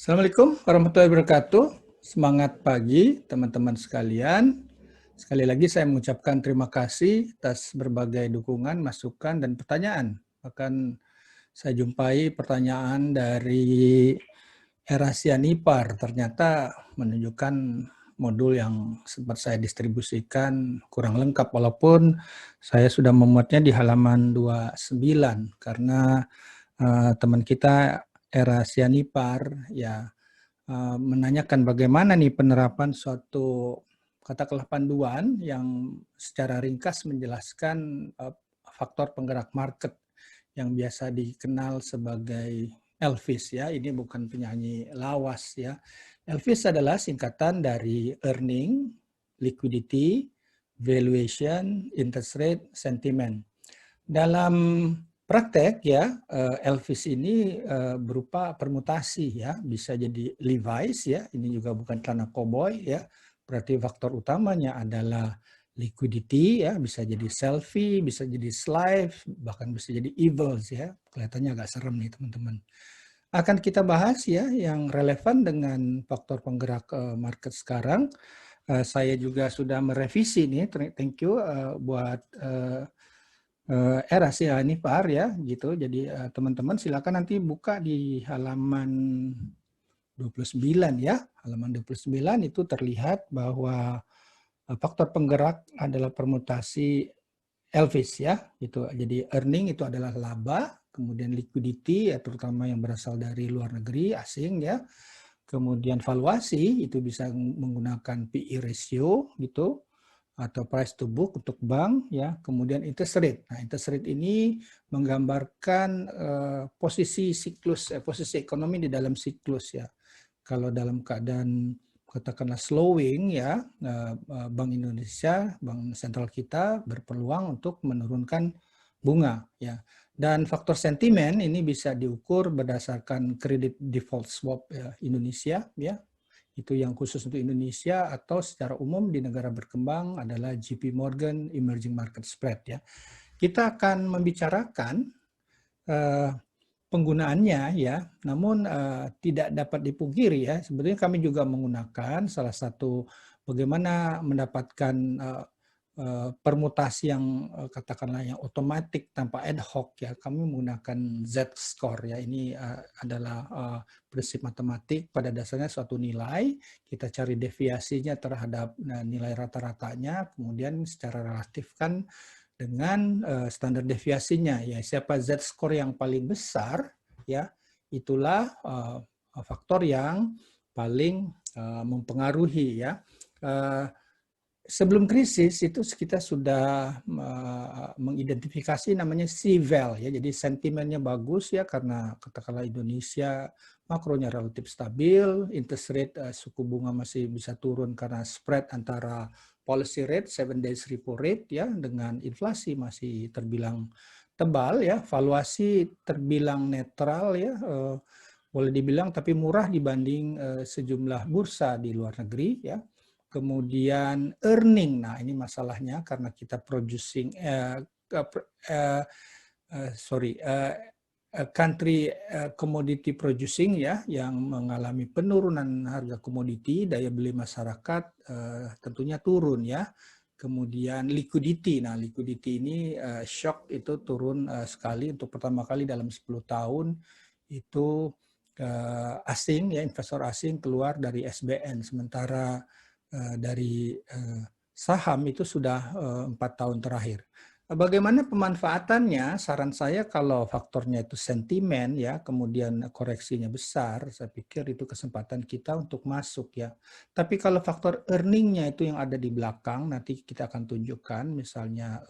Assalamualaikum warahmatullahi wabarakatuh. Semangat pagi teman-teman sekalian. Sekali lagi saya mengucapkan terima kasih atas berbagai dukungan, masukan, dan pertanyaan. Bahkan saya jumpai pertanyaan dari Era Sianipar, ternyata menunjukkan modul yang sempat saya distribusikan kurang lengkap, walaupun saya sudah memuatnya di halaman 29, karena teman kita Era Sianipar ya menanyakan bagaimana nih penerapan suatu katakanlah panduan yang secara ringkas menjelaskan faktor penggerak market yang biasa dikenal sebagai Elvis ya. Ini bukan penyanyi lawas ya. Elvis adalah singkatan dari earning, liquidity, valuation, interest rate, sentiment. Dalam praktek ya, Elvis ini berupa permutasi ya, bisa jadi Levi's ya, ini juga bukan celana koboi ya, berarti faktor utamanya adalah liquidity ya, bisa jadi selfie, bisa jadi slave, bahkan bisa jadi evils ya, kelihatannya agak serem nih teman-teman. Akan kita bahas ya yang relevan dengan faktor penggerak market sekarang. Saya juga sudah merevisi nih, thank you buat Era sih ini Pak ya gitu. Jadi teman-teman silakan nanti buka di halaman 29 ya. Halaman 29 itu terlihat bahwa faktor penggerak adalah permutasi Elvis ya gitu. Jadi earning itu adalah laba, kemudian liquidity ya terutama yang berasal dari luar negeri asing ya. Kemudian valuasi itu bisa menggunakan PE ratio gitu atau price to book untuk bank ya, kemudian interest rate. Nah, interest rate ini menggambarkan posisi siklus posisi ekonomi di dalam siklus ya. Kalau dalam keadaan katakanlah slowing ya, Bank Indonesia, Bank Sentral kita berpeluang untuk menurunkan bunga ya. Dan faktor sentimen ini bisa diukur berdasarkan kredit default swap ya, Indonesia ya, itu yang khusus untuk Indonesia, atau secara umum di negara berkembang adalah JP Morgan Emerging Market Spread ya. Kita akan membicarakan penggunaannya ya, namun tidak dapat dipungkiri ya, sebetulnya kami juga menggunakan salah satu bagaimana mendapatkan permutasi yang katakanlah yang otomatis tanpa ad hoc ya, kami menggunakan Z-score ya. Ini adalah prinsip matematik, pada dasarnya suatu nilai kita cari deviasinya terhadap nilai rata-ratanya, kemudian secara relatifkan dengan standar deviasinya ya. Siapa Z-score yang paling besar ya, itulah faktor yang paling mempengaruhi ya. Sebelum krisis itu kita sudah mengidentifikasi namanya C-val ya. Jadi sentimennya bagus ya, karena katakanlah Indonesia makronya relatif stabil, interest rate suku bunga masih bisa turun karena spread antara policy rate 7 days repo rate ya dengan inflasi masih terbilang tebal ya, valuasi terbilang netral ya, boleh dibilang, tapi murah dibanding sejumlah bursa di luar negeri ya. Kemudian earning, nah ini masalahnya karena kita producing country commodity producing ya, yang mengalami penurunan harga komoditi, daya beli masyarakat tentunya turun ya. Kemudian liquidity, nah liquidity ini shock itu turun sekali untuk pertama kali dalam 10 tahun itu, asing ya, investor asing keluar dari SBN, sementara dari saham itu sudah 4 tahun terakhir. Bagaimana pemanfaatannya? Saran saya kalau faktornya itu sentimen ya, kemudian koreksinya besar, saya pikir itu kesempatan kita untuk masuk ya. Tapi kalau faktor earningnya itu yang ada di belakang, nanti kita akan tunjukkan misalnya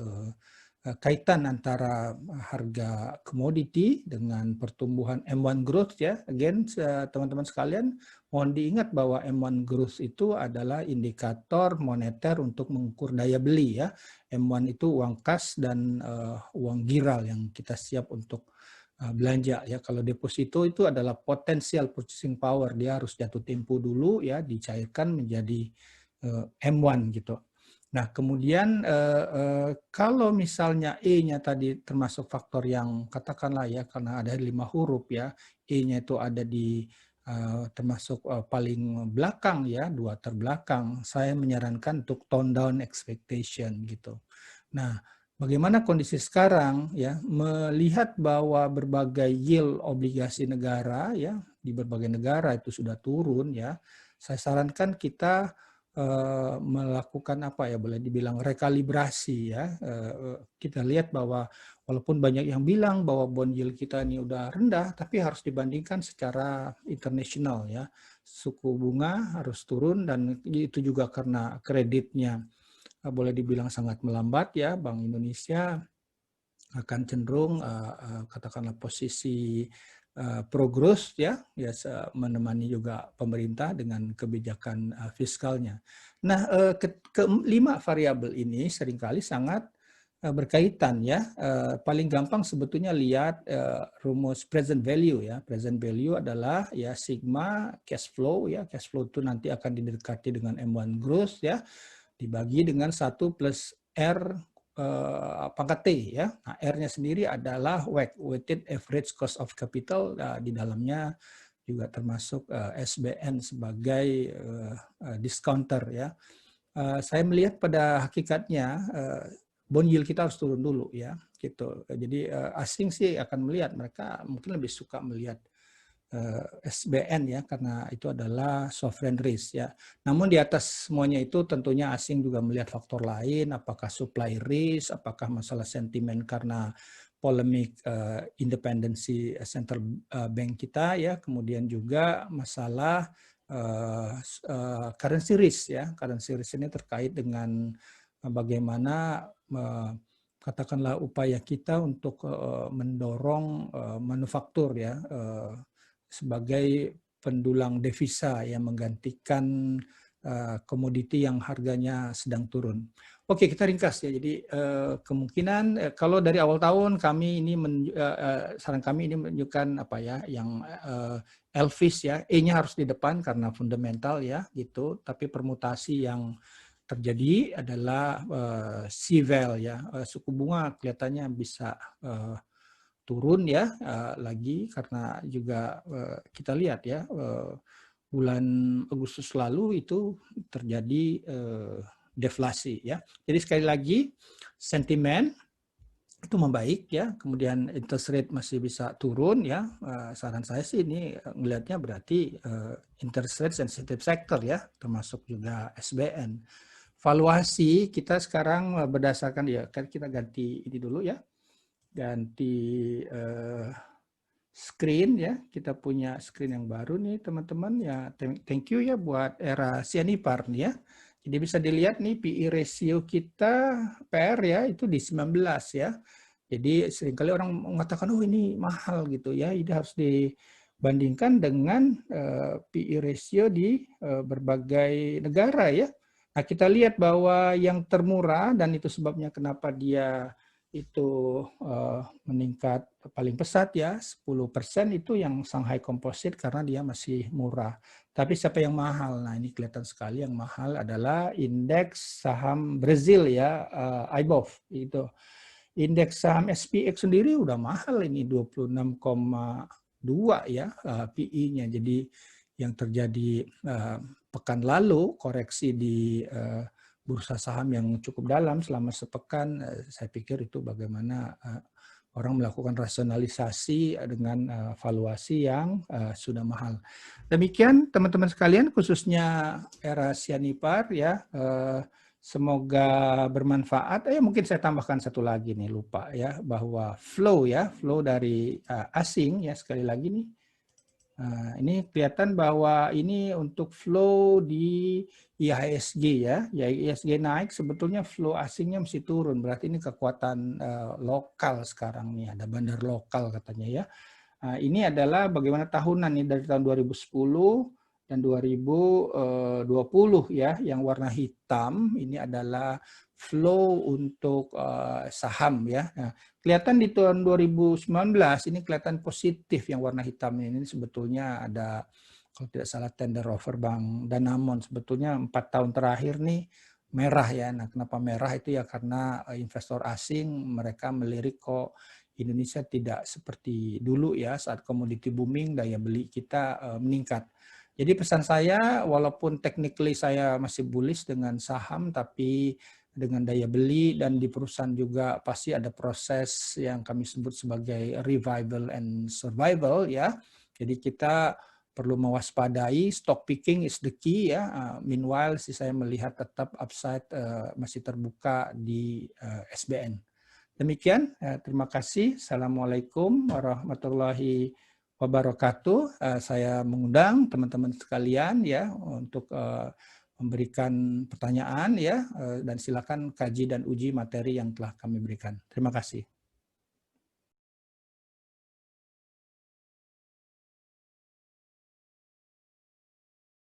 kaitan antara harga komoditi dengan pertumbuhan M1 growth ya. Again, teman-teman sekalian, mohon diingat bahwa M1 growth itu adalah indikator moneter untuk mengukur daya beli ya. M1 itu uang kas dan uang giral yang kita siap untuk belanja ya. Kalau deposito itu adalah potensial purchasing power, dia harus jatuh tempo dulu ya, dicairkan menjadi M1 gitu. Nah, kemudian kalau misalnya E-nya tadi termasuk faktor yang katakanlah ya, karena ada 5 huruf ya, E-nya itu ada di termasuk paling belakang ya, 2 terbelakang, saya menyarankan untuk tone down expectation gitu. Nah, bagaimana kondisi sekarang ya, melihat bahwa berbagai yield obligasi negara ya, di berbagai negara itu sudah turun ya, saya sarankan kita melakukan apa ya, boleh dibilang rekalibrasi ya. Kita lihat bahwa walaupun banyak yang bilang bahwa bond yield kita ini udah rendah, tapi harus dibandingkan secara internasional ya. Suku bunga harus turun dan itu juga karena kreditnya boleh dibilang sangat melambat ya. Bank Indonesia akan cenderung katakanlah posisi pro growth ya, menemani juga pemerintah dengan kebijakan fiskalnya. Nah, kelima variabel ini seringkali sangat berkaitan ya. Paling gampang sebetulnya lihat rumus present value ya. Present value adalah ya sigma cash flow ya. Cash flow itu nanti akan didekati dengan M1 growth ya, dibagi dengan 1 plus R pangkat T ya. Nah, R-nya sendiri adalah WACC, weighted average cost of capital, di dalamnya juga termasuk SBN sebagai discounter ya. Saya melihat pada hakikatnya bond yield kita harus turun dulu ya gitu. Jadi asing sih akan melihat, mereka mungkin lebih suka melihat SBN ya, karena itu adalah sovereign risk ya. Namun di atas semuanya itu tentunya asing juga melihat faktor lain, apakah supply risk, apakah masalah sentimen karena polemik independensi central bank kita ya, kemudian juga masalah currency risk ya. Currency risk ini terkait dengan bagaimana katakanlah upaya kita untuk mendorong manufaktur ya, sebagai pendulang devisa yang menggantikan komoditi yang harganya sedang turun. Oke, kita ringkas ya. Jadi kemungkinan kalau dari awal tahun kami ini saran kami ini menunjukkan apa ya, yang Elvis ya, E-nya harus di depan karena fundamental ya gitu. Tapi permutasi yang terjadi adalah CVAL ya, suku bunga kelihatannya bisa turun ya lagi, karena juga kita lihat ya bulan Agustus lalu itu terjadi deflasi ya. Jadi sekali lagi sentimen itu membaik ya, kemudian interest rate masih bisa turun ya. Saran saya sih ini melihatnya berarti interest rate sensitive sector ya, termasuk juga SBN. Valuasi kita sekarang berdasarkan ya, kan kita ganti ini dulu ya, ganti screen ya. Kita punya screen yang baru nih teman-teman ya. Thank you ya buat era Sianipar nih ya. Jadi bisa dilihat nih PE ratio kita PR ya itu di 19 ya. Jadi seringkali orang mengatakan oh ini mahal gitu ya. Ini harus dibandingkan dengan PE ratio di berbagai negara ya. Nah, kita lihat bahwa yang termurah, dan itu sebabnya kenapa dia itu meningkat paling pesat ya, 10% itu yang Shanghai Composite karena dia masih murah. Tapi siapa yang mahal? Nah, ini kelihatan sekali yang mahal adalah indeks saham Brazil ya, IBOV itu. Indeks saham SPX sendiri udah mahal ini 26,2 ya PI-nya. Jadi yang terjadi pekan lalu koreksi di bursa saham yang cukup dalam selama sepekan, saya pikir itu bagaimana orang melakukan rasionalisasi dengan valuasi yang sudah mahal. Demikian teman-teman sekalian, khususnya era Sianipar ya. Semoga bermanfaat. Mungkin saya tambahkan satu lagi nih, lupa ya, bahwa flow ya, flow dari asing ya, sekali lagi nih. Ini kelihatan bahwa ini untuk flow di IHSG ya. Ya, IHSG naik, sebetulnya flow asingnya mesti turun. Berarti ini kekuatan lokal sekarang nih, ada bandar lokal katanya ya. Ini adalah bagaimana tahunan nih dari tahun 2010 dan 2020 ya. Yang warna hitam ini adalah flow untuk saham ya. Nah, kelihatan di tahun 2019 ini kelihatan positif, yang warna hitam ini sebetulnya ada, kalau tidak salah, tender offer Bank Danamon. Sebetulnya 4 tahun terakhir nih merah ya. Nah, kenapa merah itu ya karena investor asing mereka melirik kok Indonesia tidak seperti dulu ya, saat komoditi booming, daya beli kita meningkat. Jadi pesan saya, walaupun technically saya masih bullish dengan saham, tapi dengan daya beli dan di perusahaan juga pasti ada proses yang kami sebut sebagai revival and survival ya. Jadi kita perlu mewaspadai, stock picking is the key ya. Meanwhile saya melihat tetap upside masih terbuka di SBN. Demikian, terima kasih. Assalamualaikum warahmatullahi wabarakatuh. Saya mengundang teman-teman sekalian ya untuk memberikan pertanyaan ya, dan silakan kaji dan uji materi yang telah kami berikan. Terima kasih.